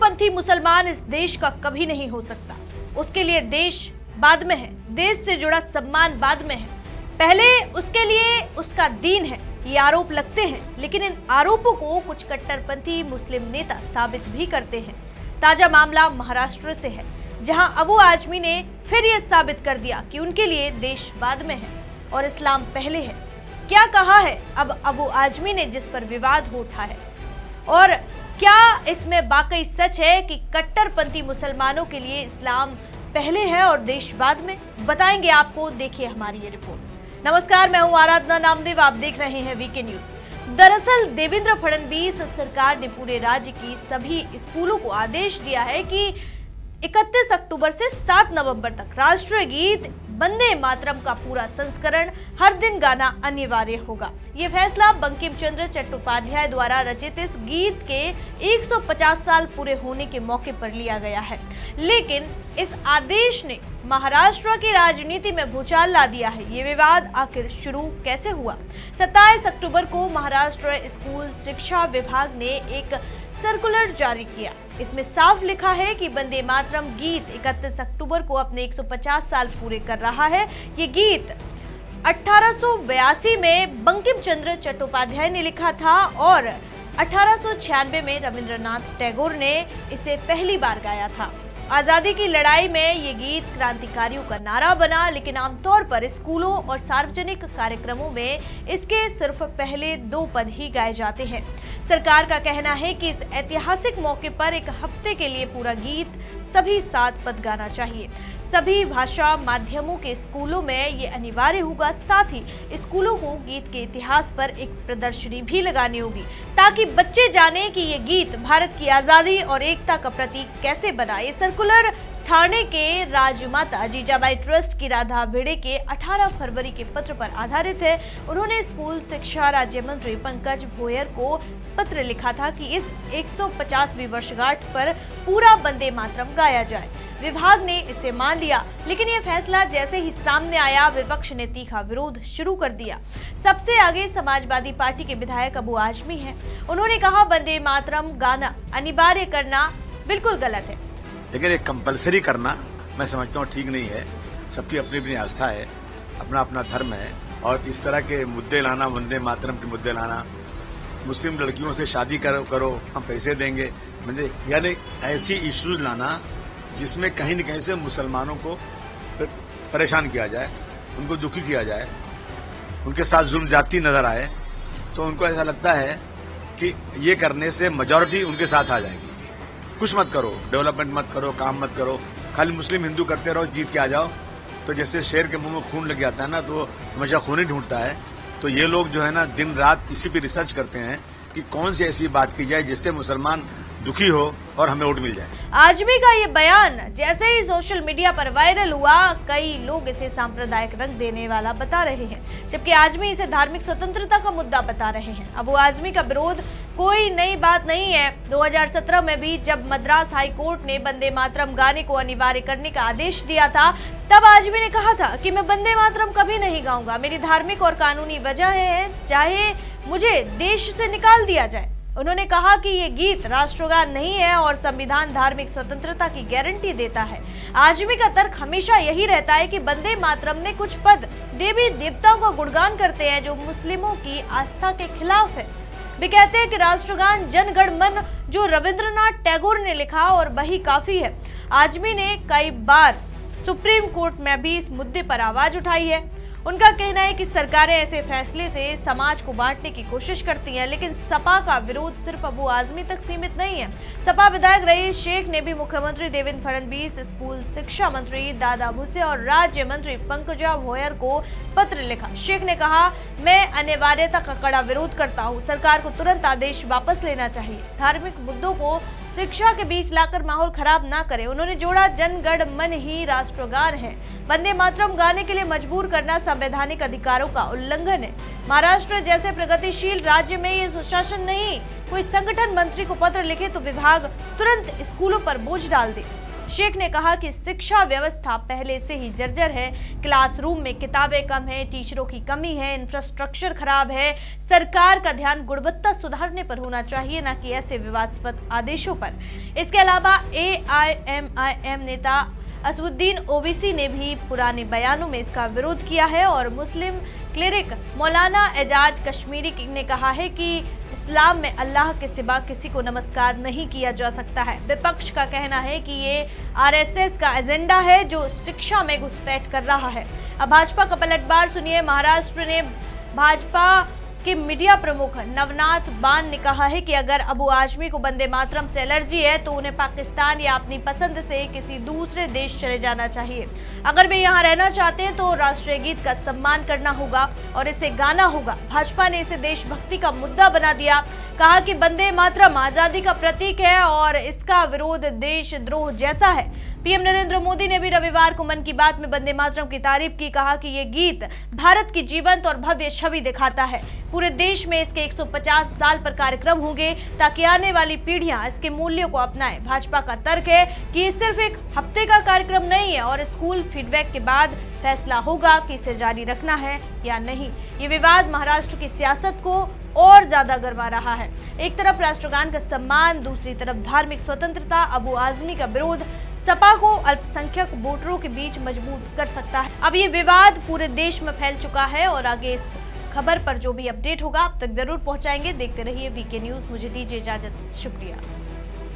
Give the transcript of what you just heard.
कट्टरपंथी मुसलमान इस देश का कभी नहीं हो सकता। उसके लिए देश बाद में है, देश से जुड़ा सम्मान बाद में है, पहले उसके लिए उसका दीन है। ये आरोप लगते हैं, लेकिन इन आरोपों को कुछ कट्टरपंथी मुस्लिम नेता साबित भी करते हैं। ताजा मामला महाराष्ट्र से है, जहां अबू आजमी ने फिर ये साबित कर दिया कि उनके लिए देश बाद में है और इस्लाम पहले है। क्या कहा है अब अबू आजमी ने, जिस पर विवाद हो उठा है, और क्या इसमें वाकई सच है कि कट्टरपंथी मुसलमानों के लिए इस्लाम पहले है और देश बाद में? बताएंगे आपको, देखिए हमारी ये रिपोर्ट। नमस्कार, मैं हूं आराधना नामदेव, आप देख रहे हैं वीके न्यूज। दरअसल देवेंद्र फडणवीस सरकार ने पूरे राज्य की सभी स्कूलों को आदेश दिया है कि 31 अक्टूबर से 7 नवंबर तक राष्ट्रीय गीत वंदे मातरम का पूरा संस्करण हर दिन गाना अनिवार्य होगा। ये फैसला बंकिम चंद्र चट्टोपाध्याय द्वारा रचित इस गीत के 150 साल पूरे होने के मौके पर लिया गया है। लेकिन इस आदेश ने महाराष्ट्र की राजनीति में भूचाल ला दिया है। ये विवाद आखिर शुरू कैसे हुआ? 27 अक्टूबर को महाराष्ट्र स्कूल शिक्षा विभाग ने एक सर्कुलर जारी किया। इसमें साफ लिखा है कि वंदे मातरम गीत 31 अक्टूबर को अपने 150 साल पूरे कर रहा है। ये गीत 1882 में बंकिम चंद्र चट्टोपाध्याय ने लिखा था और 1896 में रविंद्रनाथ टैगोर ने इसे पहली बार गाया था। आजादी की लड़ाई में ये गीत क्रांतिकारियों का नारा बना, लेकिन आमतौर पर स्कूलों और सार्वजनिक कार्यक्रमों में इसके सिर्फ पहले 2 पद ही गाए जाते हैं। सरकार का कहना है कि इस ऐतिहासिक मौके पर एक हफ्ते के लिए पूरा गीत सभी 7 पद गाना चाहिए। सभी भाषा माध्यमों के स्कूलों में ये अनिवार्य होगा। साथ ही स्कूलों को गीत के इतिहास पर एक प्रदर्शनी भी लगानी होगी, ताकि बच्चे जाने कि ये गीत भारत की आजादी और एकता का प्रतीक कैसे बना। ये सर्कुलर ठाणे के राजमाता जीजाबाई ट्रस्ट की राधा भिड़े के 18 फरवरी के पत्र पर आधारित है। उन्होंने स्कूल शिक्षा राज्य मंत्री पंकज भोयर को पत्र लिखा था कि इस 150वीं वर्षगांठ पर पूरा वंदे मातरम गाया जाए। विभाग ने इसे मान लिया, लेकिन यह फैसला जैसे ही सामने आया, विपक्ष ने तीखा विरोध शुरू कर दिया। सबसे आगे समाजवादी पार्टी के विधायक अबू आजमी हैं। उन्होंने कहा, वंदे मातरम गाना अनिवार्य करना बिल्कुल गलत है, लेकिन एक कंपलसरी करना मैं समझता हूँ ठीक नहीं है। सबकी अपनी अपनी आस्था है, अपना अपना धर्म है, और इस तरह के मुद्दे लाना, वंदे मातरम के मुद्दे लाना, मुस्लिम लड़कियों से शादी करो हम पैसे देंगे, मतलब यानी ऐसी इश्यूज लाना जिसमें कहीं न कहीं से मुसलमानों को परेशान किया जाए, उनको दुखी किया जाए, उनके साथ जुल्म जाती नजर आए, तो उनको ऐसा लगता है कि ये करने से मेजॉरिटी उनके साथ आ जाएगी। कुछ मत करो, डेवलपमेंट मत करो, काम मत करो, खाली मुस्लिम हिंदू करते रहो, जीत के आ जाओ। तो जैसे शेर के मुंह में खून लग जाता है ना, तो हमेशा खून ही ढूंढता है। तो ये लोग जो है ना, दिन रात इसी पे रिसर्च करते हैं कि कौन सी ऐसी बात की जाए जिससे मुसलमान दुखी हो और हमें वोट मिल जाए। आजमी का ये बयान जैसे ही सोशल मीडिया पर वायरल हुआ, कई लोग इसे सांप्रदायिक रंग देने वाला बता रहे हैं, जबकि आजमी इसे धार्मिक स्वतंत्रता का मुद्दा बता रहे हैं। अबू आजमी का विरोध कोई नई बात नहीं है। 2017 में भी जब मद्रास हाई कोर्ट ने वंदे मातरम गाने को अनिवार्य करने का आदेश दिया था, तब आजमी ने कहा था कि मैं वंदे मातरम कभी नहीं गाऊंगा। मेरी धार्मिक और कानूनी वजह है, चाहे मुझे देश से निकाल दिया जाए। उन्होंने कहा कि ये गीत राष्ट्रगान नहीं है और संविधान धार्मिक स्वतंत्रता की गारंटी देता है। आजमी का तर्क हमेशा यही रहता है कि वंदे मातरम में कुछ पद देवी देवताओं का गुणगान करते हैं, जो मुस्लिमों की आस्था के खिलाफ है। वे कहते हैं कि राष्ट्रगान जन गण मन जो रविंद्रनाथ टैगोर ने लिखा और वही काफी है। आजमी ने कई बार सुप्रीम कोर्ट में भी इस मुद्दे पर आवाज उठाई है। उनका कहना है कि सरकारें ऐसे फैसले से समाज को बांटने की कोशिश करती हैं, लेकिन सपा का विरोध सिर्फ अबू आजमी तक सीमित नहीं है। सपा विधायक रईस शेख ने भी मुख्यमंत्री देवेंद्र फडणवीस, स्कूल शिक्षा मंत्री दादा भुसे और राज्य मंत्री पंकजा भोयर को पत्र लिखा। शेख ने कहा, मैं अनिवार्यता का कड़ा विरोध करता हूँ। सरकार को तुरंत आदेश वापस लेना चाहिए। धार्मिक मुद्दों को शिक्षा के बीच लाकर माहौल खराब ना करें। उन्होंने जोड़ा, जन गण मन ही राष्ट्रगान है। वंदे मातरम गाने के लिए मजबूर करना संवैधानिक अधिकारों का उल्लंघन है। महाराष्ट्र जैसे प्रगतिशील राज्य में ये सुशासन नहीं। कोई संगठन मंत्री को पत्र लिखे तो विभाग तुरंत स्कूलों पर बोझ डाल दे। शेख ने कहा कि शिक्षा व्यवस्था पहले से ही जर्जर है। क्लासरूम में किताबें कम है, टीचरों की कमी है, इंफ्रास्ट्रक्चर खराब है। सरकार का ध्यान गुणवत्ता सुधारने पर होना चाहिए, न कि ऐसे विवादास्पद आदेशों पर। इसके अलावा AIMIM नेता असदुद्दीन ओवैसी ने भी पुराने बयानों में इसका विरोध किया है और मुस्लिम क्लेरिक मौलाना एजाज कश्मीरी ने कहा है कि इस्लाम में अल्लाह के सिवा किसी को नमस्कार नहीं किया जा सकता है। विपक्ष का कहना है कि ये RSS का एजेंडा है जो शिक्षा में घुसपैठ कर रहा है। अब भाजपा का पलटवार सुनिए। महाराष्ट्र ने भाजपा के मीडिया प्रमुख नवनाथ बान ने कहा है कि अगर अबू आजमी को वंदे मातरम से एलर्जी है तो उन्हें पाकिस्तान या अपनी पसंद से किसी दूसरे देश चले जाना चाहिए। अगर वे यहाँ रहना चाहते हैं तो राष्ट्रीय गीत का सम्मान करना होगा और इसे गाना होगा। भाजपा ने इसे देशभक्ति का मुद्दा बना दिया। कहा कि वंदे मातरम आजादी का प्रतीक है और इसका विरोध देशद्रोह जैसा है। पीएम नरेंद्र मोदी ने भी रविवार को मन की बात में वंदे मातरम की तारीफ की। कहा कि ये गीत भारत की जीवंत और भव्य छवि दिखाता है। पूरे देश में इसके 150 साल पर कार्यक्रम होंगे ताकि आने वाली पीढ़ियां इसके मूल्यों को अपनाएं। भाजपा का तर्क है कि ये सिर्फ एक हफ्ते का कार्यक्रम नहीं है और स्कूल फीडबैक के बाद फैसला होगा कि इसे जारी रखना है या नहीं। ये विवाद महाराष्ट्र की सियासत को और ज्यादा गरमा रहा है। एक तरफ राष्ट्रगान का सम्मान, दूसरी तरफ धार्मिक स्वतंत्रता। अबू आजमी का विरोध सपा को अल्पसंख्यक वोटरों के बीच मजबूत कर सकता है। अब ये विवाद पूरे देश में फैल चुका है और आगे इस खबर पर जो भी अपडेट होगा आप तक जरूर पहुंचाएंगे। देखते रहिए वीके न्यूज। मुझे दीजिए इजाजत। शुक्रिया।